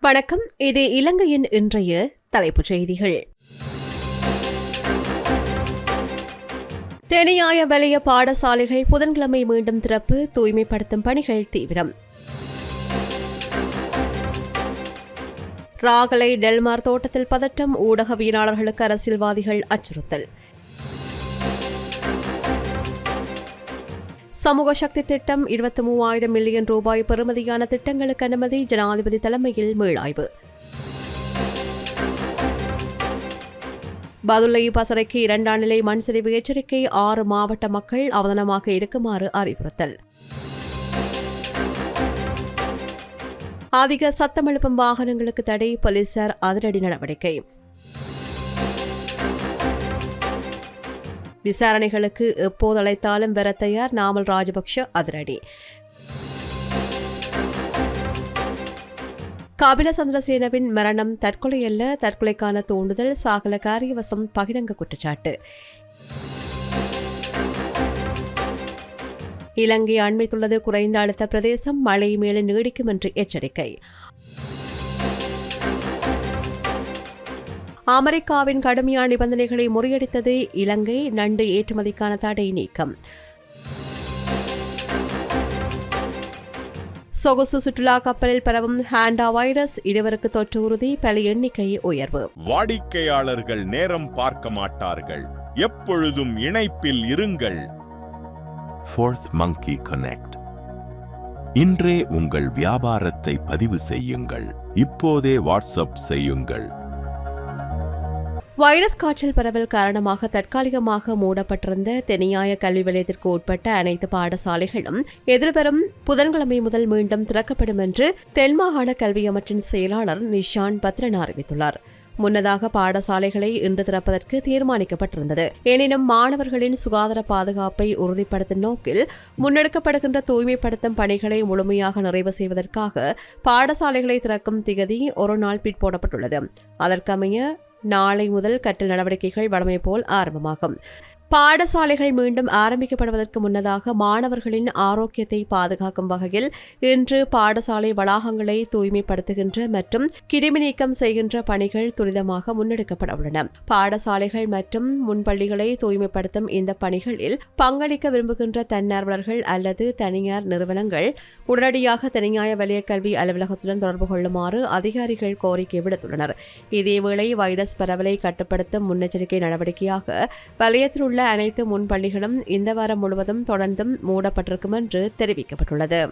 வணக்கம். இது இலங்கையின் இன்றைய தலைப்புச் செய்திகள். தெனியாய வலய பாடசாலைகள் புதன்கிழமை மீண்டும் திறப்பு, தூய்மைப்படுத்தும் பணிகள் தீவிரம். ராகலை டெல்மார் தோட்டத்தில் பதட்டம், ஊடகவியலாளர்களுக்கு அரசியல்வாதிகள் அச்சுறுத்தல். சமூக சக்தி திட்டம் 23,000 மில்லியன் ரூபாய் பெறுமதியான திட்டங்களுக்கு அனுமதி, ஜனாதிபதி தலைமையில் மீளாய்வு. பதுளை பசறைக்கு 2ஆம் நிலை மண் சரிவு எச்சரிக்கை, 6 மாவட்ட மக்கள் அவதானமாக இருக்குமாறு அறிவுறுத்தல். அதிக சத்தம் எழுப்பும் வாகனங்களுக்கு தடை, போலீசார் அதிரடி நடவடிக்கை. விசாரணைகளுக்கு எப்போது அழைத்தாலும் வர தயார், நாமல் ராஜபக்ஷ அதிரடி. கபில சந்திரசேனவின் மரணம் தற்கொலை அல்ல, தற்கொலைக்கான தூண்டுதல், சாகல காரியவசம் பகிரங்க குற்றச்சாட்டு. இலங்கை அண்மைத்துள்ளது குறைந்த அழுத்த பிரதேசம், மழை மேலும் நீடிக்கும் என்று எச்சரிக்கை. அமெரிக்காவின் கடுமையான நிபந்தனைகளை முறியடித்தது இலங்கை, நண்டு ஏற்றுமதிக்கான தடை நீக்கம். சொகுசு சுற்றுலா கப்பலில் பரவும் ஹாண்டா வைரஸ், இருவருக்கு தொற்று உறுதி, பல எண்ணிக்கை உயர்வு. வாடிக்கையாளர்கள் நேரம் பார்க்க மாட்டார்கள், எப்பொழுதும் இணைப்பில் இருங்கள். Fourth Monkey Connect. இன்றே உங்கள் வியாபாரத்தை பதிவு செய்யுங்கள், இப்போதே வாட்ஸ்அப் செய்யுங்கள். வைரஸ் காய்ச்சல் பரவல் காரணமாக தற்காலிகமாக மூடப்பட்டிருந்த தெனியாய கல்வி வலயத்திற்கு உட்பட்ட அனைத்து பாடசாலைகளும் எதிர்வரும் புதன்கிழமை முதல் மீண்டும் திறக்கப்படும் என்று தென்மாகாண கல்வி அமைச்சின் செயலாளர் நிஷான் பத்ரன் அறிவித்துள்ளார். முன்னதாக பாடசாலைகளை இன்று திறப்பதற்கு தீர்மானிக்கப்பட்டிருந்தது. எனினும் மாணவர்களின் சுகாதார பாதுகாப்பை உறுதிப்படுத்தும் நோக்கில் முன்னெடுக்கப்படுகின்ற தூய்மைப்படுத்தும் பணிகளை முழுமையாக நிறைவு செய்வதற்காக பாடசாலைகளை திறக்கும் திகதி ஒரு நாள் பிற்போடப்பட்டுள்ளது. அதற்கமைய நாளை முதல் கற்றல் நடவடிக்கைகள் வழமை போல் ஆரம்பமாகும். பாடசாலைகள் மீண்டும் ஆரம்பிக்கப்படுவதற்கு முன்னதாக மாணவர்களின் ஆரோக்கியத்தை பாதுகாக்கும் வகையில் இன்று பாடசாலை வளாகங்களை தூய்மைப்படுத்துகின்ற மற்றும் கிருமி நீக்கம் செய்கின்ற பணிகள் துரிதமாக முன்னெடுக்கப்பட உள்ளன. பாடசாலைகள் மற்றும் முன்பள்ளிகளை தூய்மைப்படுத்தும் இந்த பணிகளில் பங்களிக்க விரும்புகின்ற தன்னார்வலர்கள் அல்லது தனியார் நிறுவனங்கள் உடனடியாக தெனியாய வலய கல்வி அலுவலகத்துடன் தொடர்பு கொள்ளுமாறு அதிகாரிகள் கோரிக்கை விடுத்துள்ளனர். இதேவேளை வைரஸ் பரவலை கட்டுப்படுத்தும் முன்னெச்சரிக்கை நடவடிக்கையாக வலயத்தில் உள்ள அனைத்து முன்பள்ளிகளும் இந்த வாரம் முழுவதும் தொடர்ந்தும் மூடப்பட்டிருக்கும் என்று தெரிவிக்கப்பட்டுள்ளது.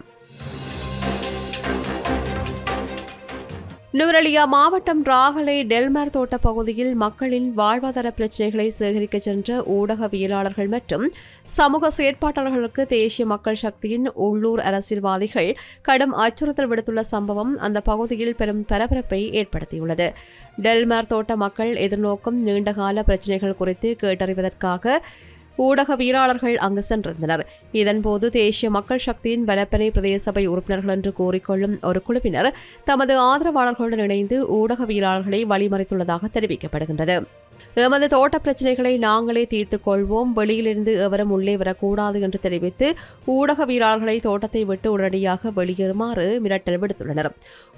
நுவரெலியா மாவட்டம் ராகலை டெல்மார் தோட்ட பகுதியில் மக்களின் வாழ்வாதார பிரச்சினைகளை சேகரிக்க சென்ற ஊடகவியலாளர்கள் மற்றும் சமூக செயற்பாட்டாளர்களுக்கு தேசிய மக்கள் சக்தியின் உள்ளூர் அரசியல்வாதிகள் கடும் அச்சுறுத்தல் விடுத்துள்ள சம்பவம் அந்த பகுதியில் பெரும் பரபரப்பை ஏற்படுத்தியுள்ளது. டெல்மார் தோட்ட மக்கள் எதிர்நோக்கும் நீண்டகால பிரச்சினைகள் குறித்து கேட்டறிவதற்காக ஊடகவியலாளர்கள் அங்கு சென்றிருந்தனர். இதன்போது தேசிய மக்கள் சக்தியின் வலப்பனை பிரதேச சபை உறுப்பினர்கள் என்று கூறிக்கொள்ளும் ஒரு குழுவினர் தமது ஆதரவாளர்களுடன் இணைந்து ஊடகவியலாளர்களை வழிமறித்துள்ளதாக தெரிவிக்கப்படுகின்றது. எமது தோட்ட பிரச்சினைகளை நாங்களே தீர்த்துக் கொள்வோம், வெளியிலிருந்து எவரும் உள்ளே வரக்கூடாது என்று தெரிவித்து ஊடகவியலாளர்களை தோட்டத்தை விட்டு உடனடியாக வெளியேறுமாறு மிரட்டல் விடுத்துள்ளனர்.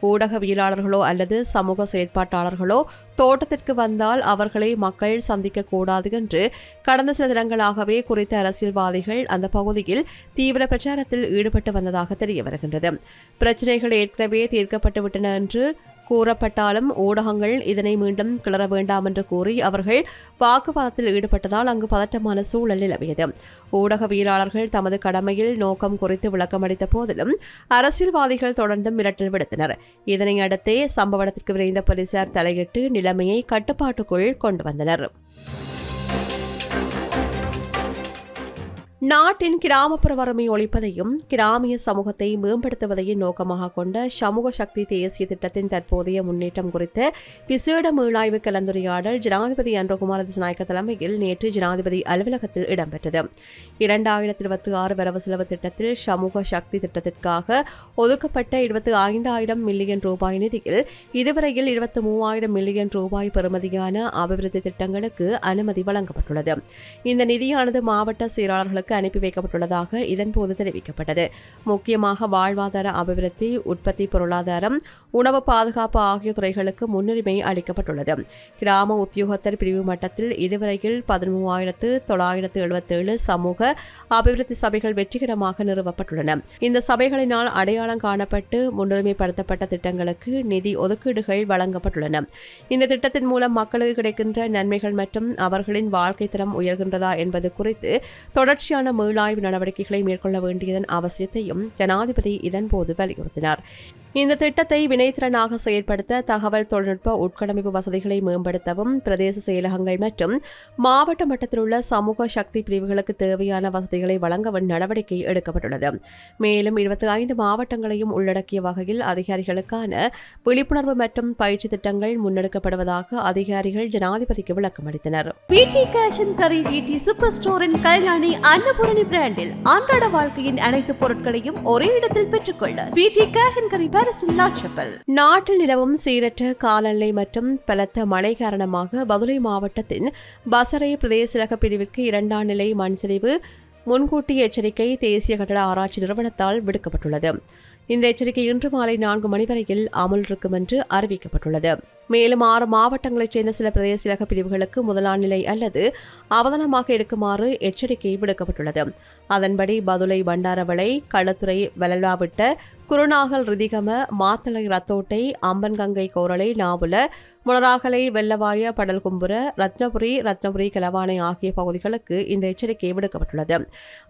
ஊடகவியலாளர்களோ அல்லது சமூக செயற்பாட்டாளர்களோ தோட்டத்திற்கு வந்தால் அவர்களை மக்கள் சந்திக்கக்கூடாது என்று கடந்த சில தினங்களாகவே குறித்த அரசியல்வாதிகள் அந்த பகுதியில் தீவிர பிரச்சாரத்தில் ஈடுபட்டு வந்ததாக தெரிய வருகின்றது. பிரச்சினைகள் ஏற்கனவே தீர்க்கப்பட்டுவிட்டன என்று கூறப்பட்டாலும் ஊடகங்கள் இதனை மீண்டும் கிளற வேண்டாம் என்று கூறி அவர்கள் வாக்குவாதத்தில் ஈடுபட்டதால் அங்கு பதட்டமான சூழல் நிலவியது. ஊடகவியலாளர்கள் தமது கடமையில் நோக்கம் குறித்து விளக்கமளித்த போதிலும் அரசியல்வாதிகள் தொடர்ந்து மிரட்டல் விடுத்தனர். இதனை அடுத்தே சம்பவத்திற்கு விரைந்த போலீசார் தலையிட்டு நிலைமையை கட்டுப்பாட்டுக்குள் கொண்டு வந்தனர். நாட்டின் கிராமப்புற வறுமை ஒழிப்பதையும் கிராமிய சமூகத்தை மேம்படுத்துவதையும் நோக்கமாக கொண்ட சமூக சக்தி தேசிய திட்டத்தின் தற்போதைய முன்னேற்றம் குறித்த விசேட மீளாய்வு கலந்துரையாடல் ஜனாதிபதி அன்றகுமார திசாநாயக்க தலைமையில் நேற்று ஜனாதிபதி அலுவலகத்தில் இடம்பெற்றது. 2026 வரவு செலவு திட்டத்தில் சமூக சக்தி திட்டத்திற்காக ஒதுக்கப்பட்ட 25,000 மில்லியன் ரூபாய் நிதியில் இதுவரையில் 23,000 மில்லியன் ரூபாய் பெறுமதியான அபிவிருத்தி திட்டங்களுக்கு அனுமதி வழங்கப்பட்டுள்ளது. இந்த நிதியானது மாவட்ட செயலாளர்களுக்கு நாடுகளுக்கு அனுப்பி வைக்கப்பட்டுள்ளதாக இதன்போது தெரிவிக்கப்பட்டது. முக்கியமாக வாழ்வாதார அபிவிருத்தி, உற்பத்தி, பொருளாதாரம், உணவு பாதுகாப்பு ஆகிய துறைகளுக்கு முன்னுரிமை அளிக்கப்பட்டுள்ளது. கிராம உத்தியோகத்தர் பிரிவு மட்டத்தில் இதுவரையில் 13,977 சமூக அபிவிருத்தி சபைகள் வெற்றிகரமாக நிறுவப்பட்டுள்ளன. இந்த சபைகளினால் அடையாளம் காணப்பட்டு முன்னுரிமைப்படுத்தப்பட்ட திட்டங்களுக்கு நிதி ஒதுக்கீடுகள் வழங்கப்பட்டுள்ளன. இந்த திட்டத்தின் மூலம் மக்களுக்கு கிடைக்கின்ற நன்மைகள் மற்றும் அவர்களின் வாழ்க்கை தரம் உயர்கின்றதா என்பது குறித்து தொடர்ச்சியான மீளாய்வு நடவடிக்கைகளை மேற்கொள்ள வேண்டியதன் அவசியத்தையும் ஜனாதிபதி இதன்போது வலியுறுத்தினார். இந்த திட்டத்தை வினைத்திறனாக செயற்படுத்த தகவல் தொழில்நுட்ப உட்கட்டமைப்பு வசதிகளை மேம்படுத்தவும், பிரதேச செயலகங்கள் மற்றும் மாவட்ட மட்டத்தில் உள்ள சமூக சக்தி பிரிவுகளுக்கு தேவையான வசதிகளை வழங்கவும் நடவடிக்கை எடுக்கப்பட்டுள்ளது. மேலும் 25 மாவட்டங்களையும் உள்ளடக்கிய வகையில் அதிகாரிகளுக்கான விழிப்புணர்வு மற்றும் பயிற்சி திட்டங்கள் முன்னெடுக்கப்படுவதாக அதிகாரிகள் ஜனாதிபதிக்கு விளக்கம் அளித்தனர். சூப்பர் ஸ்டோரின் கல்யாணி அன்னபூரணி பிராண்டில் அன்றாட வாழ்க்கையின் அனைத்து பொருட்களையும் ஒரே இடத்தில் பெற்றுக்கொள்ள நாட்டில் நிலவும் சீரற்ற காலநிலை மற்றும் பலத்த மழை காரணமாக பதுளை மாவட்டத்தின் பசறை பிரதேச பிரிவிற்கு 2ஆம் நிலை மண்சரிவு முன்கூட்டிய எச்சரிக்கை தேசிய கட்டட ஆராய்ச்சி நிறுவனத்தால் விடுக்கப்பட்டுள்ளது. இந்த எச்சரிக்கை இன்று மாலை 4 மணி வரையில் அமல் இருக்கும் என்று அறிவிக்கப்பட்டுள்ளது. மேலும் 6 மாவட்டங்களைச் சேர்ந்த சில பிரதேச பிரிவுகளுக்கு 1ஆம் நிலை அல்லது அவதானமாக இருக்குமாறு எச்சரிக்கை விடுக்கப்பட்டுள்ளது. அதன்படி பதுளை, பண்டாரவளை, களுத்துறை, வலலாவிட்ட, குருநாகல், ரிதிகம, மாத்தளை, ரத்தோட்டை, அம்பன்கங்கை, கோரளை, நாவுல, முனராகலை, வெள்ளவாய, படல்கும்புர, ரத்னபுரி, கலவானை ஆகிய பகுதிகளுக்கு இந்த எச்சரிக்கை விடுக்கப்பட்டுள்ளது.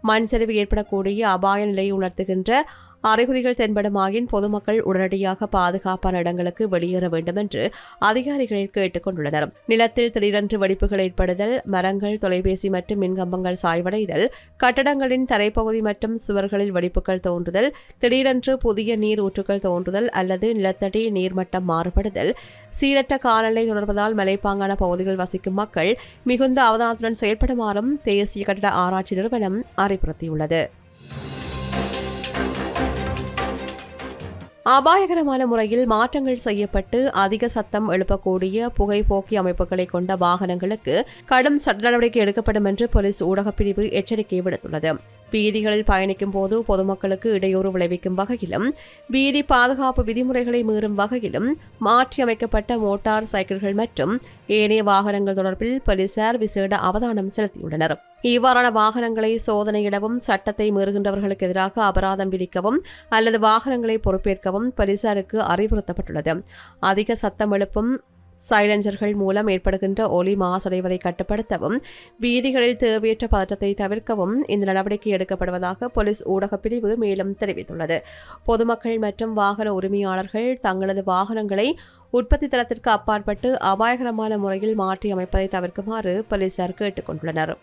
மண் சரிவு ஏற்படக்கூடிய அபாய நிலையை உணர்த்துகின்ற அறிகுறிகள் தென்படுமாயின் பொதுமக்கள் உடனடியாக பாதுகாப்பான இடங்களுக்கு வெளியேற வேண்டும் என்று அதிகாரிகள் கேட்டுக் கொண்டுள்ளனர். நிலத்தில் திடீரென்று வெடிப்புகள் ஏற்படுதல், மரங்கள், தொலைபேசி மற்றும் மின்கம்பங்கள் சாய்வடைதல், கட்டடங்களின் தரைப்பகுதி மற்றும் சுவர்களில் வெடிப்புகள் தோன்றுதல், திடீரென்று புதிய நீர் ஊற்றுகள் தோன்றுதல் அல்லது நிலத்தடி நீர்மட்டம் மாறுபடுதல், சீரற்ற காலநிலை தொடர்வதால் மலைப்பாங்கான பகுதிகள் வசிக்கும் மக்கள் மிகுந்த அவதானத்துடன் செயற்படுமாறும் தேசிய கட்டட ஆராய்ச்சி நிறுவனம் அறிவுறுத்தியுள்ளது. அபாயகரமான முறையில் மாற்றங்கள் செய்யப்பட்டு அதிக சத்தம் எழுப்பக்கூடிய புகைப்போக்கி அமைப்புகளை கொண்ட வாகனங்களுக்கு கடும் சட்ட நடவடிக்கை எடுக்கப்படும் என்று போலீஸ் ஊடகப்பிரிவு எச்சரிக்கை விடுத்துள்ளது. வீதிகளில் பயணிக்கும் போது பொதுமக்களுக்கு இடையூறு விளைவிக்கும் வகையிலும், வீதி பாதுகாப்பு விதிமுறைகளை மீறும் வகையிலும் மாற்றியமைக்கப்பட்ட மோட்டார் சைக்கிள்கள் மற்றும் ஏனைய வாகனங்கள் தொடர்பில் போலீசார் விசேட அவதானம் செலுத்தியுள்ளனர். இவ்வாறான வாகனங்களை சோதனையிடவும், சட்டத்தை மீறுகின்றவர்களுக்கு எதிராக அபராதம் விதிக்கவும் அல்லது வாகனங்களை பொறுப்பேற்கவும் போலீசாருக்கு அறிவுறுத்தப்பட்டுள்ளது. அதிக சத்தம் எழுப்பும் சைலன்சர்கள் மூலம் ஏற்படுகின்ற ஒலி மாசடைவதை கட்டுப்படுத்தவும், வீதிகளில் தேவையற்ற பதற்றத்தை தவிர்க்கவும் இந்த நடவடிக்கை எடுக்கப்படுவதாக போலீஸ் ஊடகப்பிரிவு மேலும் தெரிவித்துள்ளது. பொதுமக்கள் மற்றும் வாகன உரிமையாளர்கள் தங்களது வாகனங்களை உற்பத்தி தளத்திற்கு அப்பாற்பட்டு அபாயகரமான முறையில் மாற்றி அமைப்பதை தவிர்க்குமாறு போலீசார் கேட்டுக் கொண்டுள்ளனர்.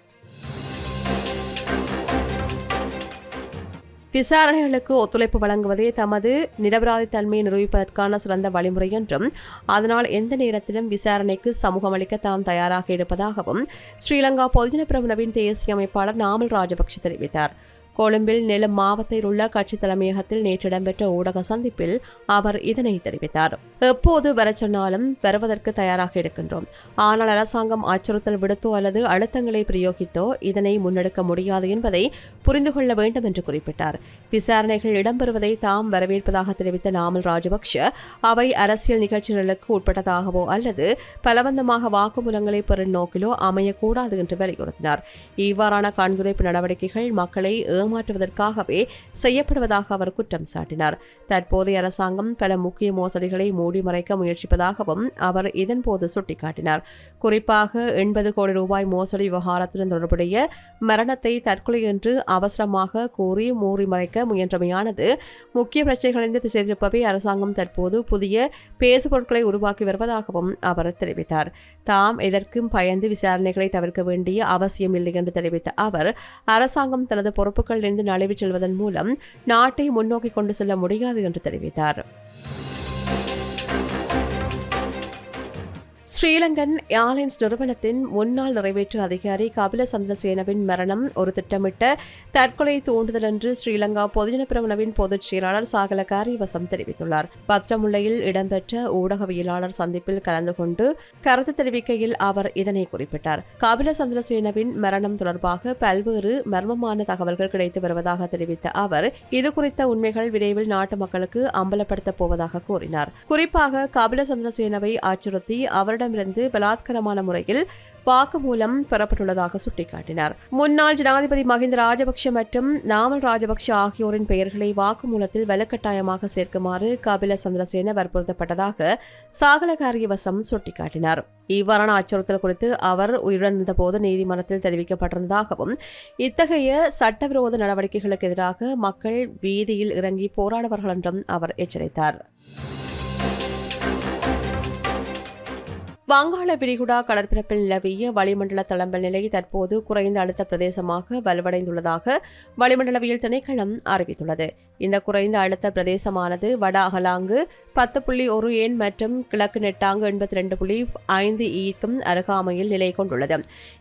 விசாரணைகளுக்கு ஒத்துழைப்பு வழங்குவதே தமது நிரபராதித்தன்மையை நிரூபிப்பதற்கான சிறந்த வழிமுறை என்றும், அதனால் எந்த நேரத்திலும் விசாரணைக்கு சமூகம் அளிக்க தாம் தயாராக இருப்பதாகவும் ஸ்ரீலங்கா பொதுஜன பிரமுனவின் தேசிய அமைப்பாளர் நாமல் ராஜபக்ஷ தெரிவித்தார். கொழும்பில் நெலும் மாவட்டத்தில் உள்ள கட்சி தலைமையகத்தில் நேற்று இடம்பெற்ற ஊடக சந்திப்பில் அவர் இதனை தெரிவித்தார். எப்போது வரச் சொன்னாலும் வருவதற்கு தயாராக இருக்கின்றோம். ஆனால் அரசாங்கம் அச்சுறுத்தல் விடுத்தோ அல்லது அழுத்தங்களை பிரயோகித்தோ இதனை முன்னெடுக்க முடியாது என்பதை புரிந்து கொள்ள வேண்டும் என்று குறிப்பிட்டார். விசாரணைகள் இடம்பெறுவதை தாம் வரவேற்பதாக தெரிவித்த நாமல் ராஜபக்ஷ அவை அரசியல் நிகழ்ச்சிகளுக்கு உட்பட்டதாகவோ அல்லது பலவந்தமாக வாக்குமூலங்களை பெறும் நோக்கிலோ அமையக்கூடாது என்று வலியுறுத்தினார். இவ்வாறான கண்துடைப்பு நடவடிக்கைகள் மக்களை ஏமாற்றுவதற்காகவே செய்யப்படுவதாக அவர் குற்றம் சாட்டினார். தற்போதைய அரசாங்கம் பல முக்கிய மோசடிகளை மூடி மறைக்க முயற்சிப்பதாகவும் அவர் இதன்போது சுட்டிக்காட்டினார். குறிப்பாக 80 கோடி ரூபாய் மோசடி விவகாரத்துடன் தொடர்புடைய மரணத்தை தற்கொலை என்று அவசரமாக கூறி மூடி மறைக்க முயன்றமையானது முக்கிய பிரச்சனைகளிலிருந்து திசை திருப்பவே அரசாங்கம் தற்போது புதிய பேசுபொருட்களை உருவாக்கி வருவதாகவும் அவர் தெரிவித்தார். தாம் எதற்கும் பயந்து விசாரணைகளை தவிர்க்க வேண்டிய அவசியமில்லை என்று தெரிவித்த அவர், அரசாங்கம் தனது பொறுப்புகளிலிருந்து நழுவிச் செல்வதன் மூலம் நாட்டை முன்னோக்கி கொண்டு செல்ல முடியாது என்று தெரிவித்தார். ஸ்ரீலங்கன் ஏர்லைன்ஸ் நிறுவனத்தின் முன்னாள் நிறைவேற்று அதிகாரி கபில சந்திரசேனவின் மரணம் ஒரு திட்டமிட்ட தற்கொலை தூண்டுதல் என்று ஸ்ரீலங்கா பொதுஜன பிரமுனவின் பொதுச் செயலாளர் சாகல காரியவசம் தெரிவித்துள்ளார். பத்திரமுல்லையில் இடம்பெற்ற ஊடகவியலாளர் சந்திப்பில் கலந்து கொண்டு கருத்து தெரிவிக்கையில் அவர் இதனை குறிப்பிட்டார். கபில சந்திரசேனவின் மரணம் தொடர்பாக பல்வேறு மர்மமான தகவல்கள் கிடைத்து வருவதாக தெரிவித்த அவர் இதுகுறித்த உண்மைகள் விரைவில் நாட்டு மக்களுக்கு அம்பலப்படுத்தப் போவதாக கூறினார். குறிப்பாக கபில சந்திரசேனவை அச்சுறுத்தி அவரிடமிருந்து பலாத்காரமான முறையில் வாக்குமூலம் பெறப்பட்டுள்ளதாக சுட்டிக்காட்டினார். முன்னாள் ஜனாதிபதி மஹிந்த ராஜபக்ஷ மற்றும் நாமல் ராஜபக்ஷ ஆகியோரின் பெயர்களை வாக்குமூலத்தில் வலுக்கட்டாயமாக சேர்க்குமாறு கபில சந்திரசேன வற்புறுத்தப்பட்டதாக சாகல காரியவசம் சுட்டிக்காட்டினார். இவ்வாறான அச்சுறுத்தல் குறித்து அவர் உயிரிழந்தபோது நீதிமன்றத்தில் தெரிவிக்கப்பட்டிருந்ததாகவும் இத்தகைய சட்டவிரோத நடவடிக்கைகளுக்கு எதிராக மக்கள் வீதியில் இறங்கி போராடுவார்கள் என்றும் அவர் எச்சரித்தார். வங்காள விரிகுடா கடற்பரப்பில் நிலவிய வளிமண்டல தளம்பல் நிலை தற்போது குறைந்த அழுத்த பிரதேசமாக வலுவடைந்துள்ளதாக வளிமண்டலவியல் திணைக்களம் அறிவித்துள்ளது. இந்த குறைந்த அழுத்த பிரதேசமானது வட அகலாங்கு 10.1 ஏன் மற்றும் கிழக்கு நெட்டாங்கு 82.5 ஈக்கும் அருகாமையில் நிலை கொண்டுள்ளது.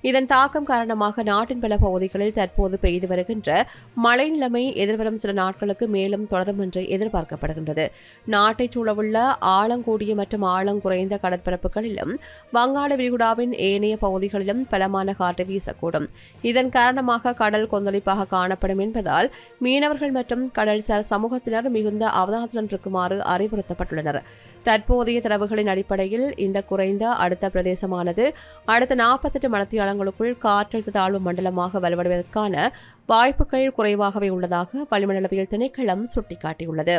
இதன் தாக்கம் காரணமாக நாட்டின் பல பகுதிகளில் தற்போது பெய்து வருகின்ற மழை நிலைமை எதிர்வரும் சில நாட்களுக்கு மேலும் தொடரும் என்று எதிர்பார்க்கப்படுகின்றது. நாட்டைச் சூழவுள்ள ஆழங்கூடிய மற்றும் ஆழங்குறைந்த கடற்பரப்புகளிலும் வங்காள விரிகுடாவின் ஏனைய பகுதிகளிலும் பலமான காற்று வீசக்கூடும். இதன் காரணமாக கடல் கொந்தளிப்பாக காணப்படும் என்பதால் மீனவர்கள் மற்றும் கடல்சார் சமூகத்தினர் மிகுந்த அவதானத்துடன் இருக்குமாறு அறிவுறுத்தப்பட்டுள்ளனர். தற்போதைய தரவுகளின் அடிப்படையில் இந்த குறைந்த அடுத்த பிரதேசமானது அடுத்த 48 மணித்தியாலங்களுக்குள் காற்றழுத்த தாழ்வு மண்டலமாக வலுவடைவதற்கான வாய்ப்புகள் குறைவாகவே உள்ளதாக வளிமண்டலவியல் திணைக்களம் சுட்டிக்காட்டியுள்ளது.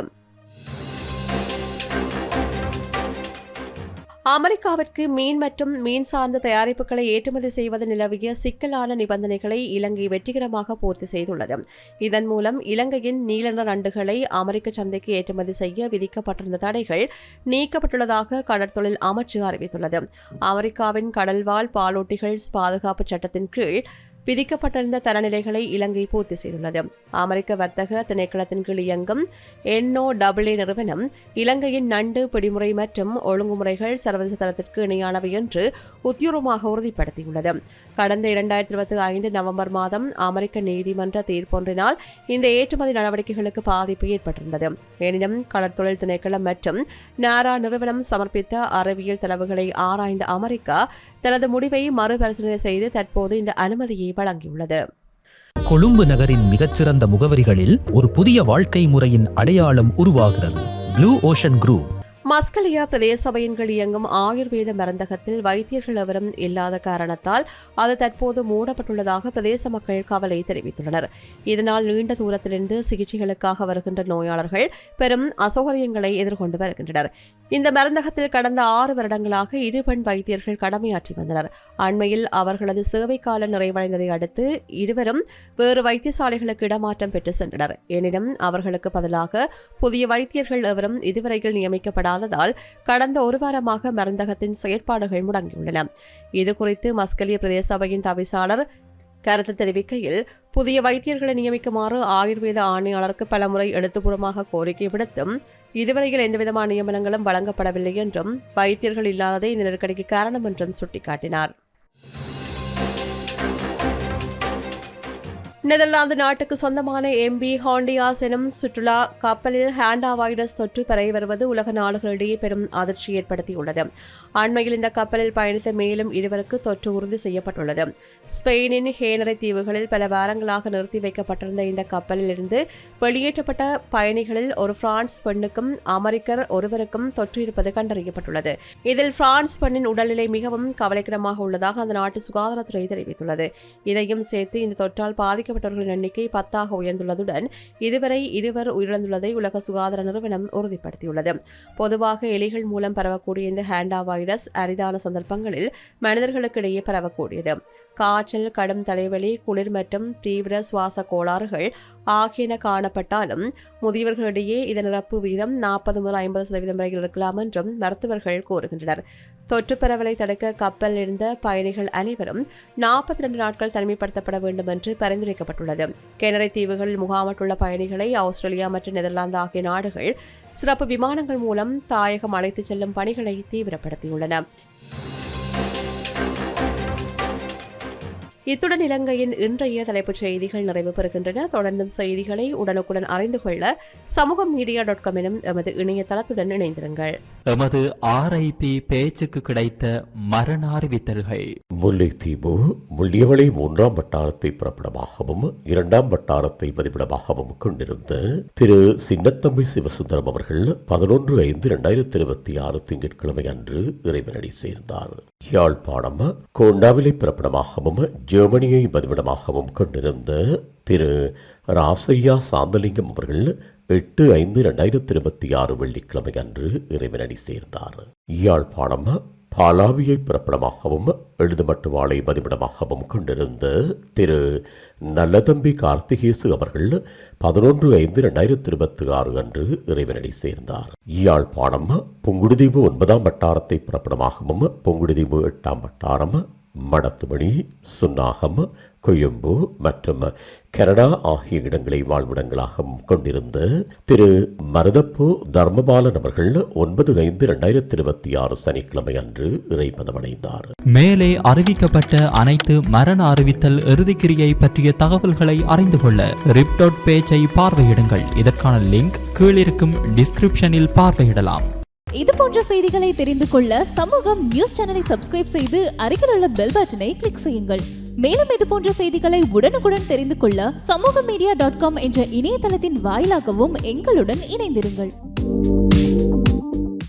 அமெரிக்காவிற்கு மீன் மற்றும் மீன் சார்ந்த தயாரிப்புகளை ஏற்றுமதி செய்வது நிலவிய சிக்கலான நிபந்தனைகளை இலங்கை வெற்றிகரமாக பூர்த்தி செய்துள்ளது. இதன் மூலம் இலங்கையின் நீலநிற நண்டுகளை அமெரிக்க சந்தைக்கு ஏற்றுமதி செய்ய விதிக்கப்பட்டிருந்த தடைகள் நீக்கப்பட்டுள்ளதாக கடற்தொழில் அமைச்சு அறிவித்துள்ளது. அமெரிக்காவின் கடல்வாழ் பாலூட்டிகள் பாதுகாப்பு சட்டத்தின் கீழ் விதிக்கப்பட்டிருந்த தரநிலைகளை இலங்கை பூர்த்தி செய்துள்ளது. அமெரிக்க வர்த்தக திணைக்களத்தின் கீழ் இயங்கும் NOAA நிறுவனம் இலங்கையின் நண்டு பிடிமுறை மற்றும் ஒழுங்குமுறைகள் சர்வதேச தரத்திற்கு இணையானவை என்று உத்தியோகமாக உறுதிப்படுத்தியுள்ளது. கடந்த 2025 நவம்பர் மாதம் அமெரிக்க நீதிமன்ற தீர்ப்பொன்றினால் இந்த ஏற்றுமதி நடவடிக்கைகளுக்கு பாதிப்பு ஏற்பட்டிருந்தது. எனினும் கடற்தொழில் திணைக்களம் மற்றும் நாரா நிறுவனம் சமர்ப்பித்த அறிவியல் தரவுகளை ஆராய்ந்த அமெரிக்கா தனது முடிவை மறுபரிசீலனை செய்து தற்போது இந்த அனுமதியை வழங்கியுள்ளது. கொழும்பு நகரின் மிகச்சிறந்த முகவரிகளில் ஒரு புதிய வாழ்க்கை முறையின் அடையாளம் உருவாகிறது. Blue ocean group. மஸ்கலியா பிரதேச சபையின் கீழ் இயங்கும் ஆயுர்வேத மருந்தகத்தில் வைத்தியர்கள் எவரும் இல்லாத காரணத்தால் அது தற்போது மூடப்பட்டுள்ளதாக பிரதேச மக்கள் கவலை தெரிவித்துள்ளனர். இதனால் நீண்ட தூரத்திலிருந்து சிகிச்சைகளுக்காக வருகின்ற நோயாளர்கள் பெரும் அசௌகரியங்களை எதிர்கொண்டு வருகின்றனர். இந்த மருந்தகத்தில் கடந்த 6 வருடங்களாக 2 பெண் வைத்தியர்கள் கடமையாற்றி வந்தனர். அண்மையில் அவர்களது சேவை காலம் நிறைவடைந்ததை அடுத்து இருவரும் வேறு வைத்தியசாலைகளுக்கு இடமாற்றம் பெற்று சென்றனர். எனினும் அவர்களுக்கு பதிலாக புதிய வைத்தியர்கள் எவரும் இதுவரையில் நியமிக்கப்படாததால் கடந்த 1 வாரமாக மருந்தகத்தின் செயற்பாடுகள் முடங்கியுள்ளன. இதுகுறித்து மஸ்கலிய பிரதேச சபையின் தவிசாளர் கருத்து தெரிவிக்கையில் புதிய வைத்தியர்களை நியமிக்குமாறு ஆயுர்வேத ஆணையாளருக்கு பலமுறை எழுத்துப்பூர்வமாக கோரிக்கை விடுத்தும் இதுவரையில் எந்தவிதமான நியமனங்களும் வழங்கப்படவில்லை என்றும் வைத்தியர்கள் இல்லாததே இந்த நெருக்கடிக்கு காரணம் என்றும் சுட்டிக்காட்டினார். நெதர்லாந்து நாட்டுக்கு சொந்தமான MV ஹாண்டியாஸ் எனும் சுற்றுலா கப்பலில் ஹேண்டா வைரஸ் தொற்று பரவி வருவது உலக நாடுகளிடையே பெரும் அதிர்ச்சி ஏற்படுத்தியுள்ளது. அண்மையில் இந்த கப்பலில் பயணித்த மேலும் 2 தொற்று உறுதி செய்யப்பட்டுள்ளது. ஸ்பெயினின் ஹேனரை தீவுகளில் பல வாரங்களாக நிறுத்தி வைக்கப்பட்டிருந்த இந்த கப்பலில் இருந்து வெளியேற்றப்பட்ட பயணிகளில் ஒரு பிரான்ஸ் பெண்ணுக்கும் அமெரிக்கர் ஒருவருக்கும் தொற்று இருப்பது கண்டறியப்பட்டுள்ளது. இதில் பிரான்ஸ் பெண்ணின் உடல்நிலை மிகவும் கவலைக்கிடமாக உள்ளதாக அந்த நாட்டு சுகாதாரத்துறை தெரிவித்துள்ளது. இதையும் சேர்த்து இந்த தொற்றால் பாதிக்கப்பட்டவர்களின் எண்ணிக்கை 10 உயர்ந்துள்ளதுடன் இதுவரை 2 உயிரிழந்துள்ளதை உலக சுகாதார நிறுவனம் உறுதிப்படுத்தியுள்ளது. பொதுவாக எலிகள் மூலம் பரவக்கூடிய இந்த ஹேண்டா வைரஸ் அரிதான சந்தர்ப்பங்களில் மனிதர்களுக்கிடையே பரவக்கூடியது. காய்ச்சல், கடும் தலைவலி, குளிர் மற்றும் தீவிர சுவாச கோளாறுகள் ஆகியன காணப்பட்டாலும் முதியவர்களிடையே இதன் இறப்பு வீதம் 40 முதல் 50% வரை இருக்கலாம் என்றும் மருத்துவர்கள் கூறுகின்றனர். தொற்று பரவலை தடுக்க கப்பலில் இருந்த பயணிகள் அனைவரும் 42 நாட்கள் தனிமைப்படுத்தப்பட வேண்டும் என்று பரிந்துரைக்கப்பட்டுள்ளது. கெனரி தீவுகளில் முகாமிட்டுள்ள பயணிகளை ஆஸ்திரேலியா மற்றும் நெதர்லாந்து ஆகிய நாடுகள் சிறப்பு விமானங்கள் மூலம் தாயகம் அழைத்துச் செல்லும் பணிகளை தீவிரப்படுத்தியுள்ளன. இத்துடன் இலங்கையின் இன்றைய தலைப்புச் செய்திகள் நிறைவு பெறுகின்றன. தொடர்ந்தும் செய்திகளை உடனுக்குடன் அறிந்து கொள்ள சமூகமீடியா.com எனும் எமது இணையதளத்துடன் இணைந்திருங்கள். எமது RIP பேச்சுக்கு கிடைத்த மரண அறிவித்தல்கள். முல்லைத்தீவு முள்ளியவளை 3ஆம் வட்டாரத்தை பிறப்பிடமாகவும் 2ஆம் வட்டாரத்தை பதிவிடமாகவும் கொண்டிருந்த திரு சின்னத்தம்பி சிவசுந்தரம் அவர்கள் 11/5/2026 திங்கட்கிழமை அன்று இறைவனடி சேர்ந்தார். யாழ்ப்பாணம் கோண்டாவிலை பிறப்பிடமாகவும் ஜெர்மனியை பதிவிடமாகவும் கொண்டிருந்த திரு ராசையா சாந்தலிங்கம் அவர்கள் 8/5/2026 வெள்ளிக்கிழமை அன்று இறைவனடி சேர்ந்தார். யாழ்ப்பாணம் பாலாவியை பிறப்பிடமாகவும் எழுதுமட்டுவாளை பதிவிடமாகவும் கொண்டிருந்த திரு நல்லதம்பி கார்த்திகேசு அவர்கள் 11/5/2026 அன்று இறைவனடி சேர்ந்தார். யாழ்ப்பாணம் புங்குடுதீவு 9ஆம் வட்டாரத்தை பிறப்பிடமாகவும் புங்குடுதீவு 8ஆம் வட்டாரம் மடத்துமணி சுன்னாகம் கொழும்பு மற்றும் கனடா ஆகிய இடங்களை வாழ்விடங்களாகவும் கொண்டிருந்த திரு மருதப்பு தர்மபாலன் அவர்கள் 9/5/2026 சனிக்கிழமை அன்று இறைப்பதமடைந்தார். மேலே அறிவிக்கப்பட்ட அனைத்து மரண அறிவித்தல் இறுதிக்கிரியை பற்றிய தகவல்களை அறிந்து கொள்ள ரிப் பேஜை பார்வையிடுங்கள். இதற்கான லிங்க் கீழிருக்கும் டிஸ்கிரிப்ஷனில் பார்வையிடலாம். இது போன்ற செய்திகளை தெரிந்து கொள்ள சமூகம் நியூஸ் சேனலை சப்ஸ்கிரைப் செய்து அருகில் உள்ள பெல் பட்டனை கிளிக் செய்யுங்கள். மேலும் இது போன்ற செய்திகளை உடனுக்குடன் தெரிந்து கொள்ள சமூகமீடியா.com என்ற இணையதளத்தின் வாயிலாகவும் எங்களுடன் இணைந்திருங்கள்.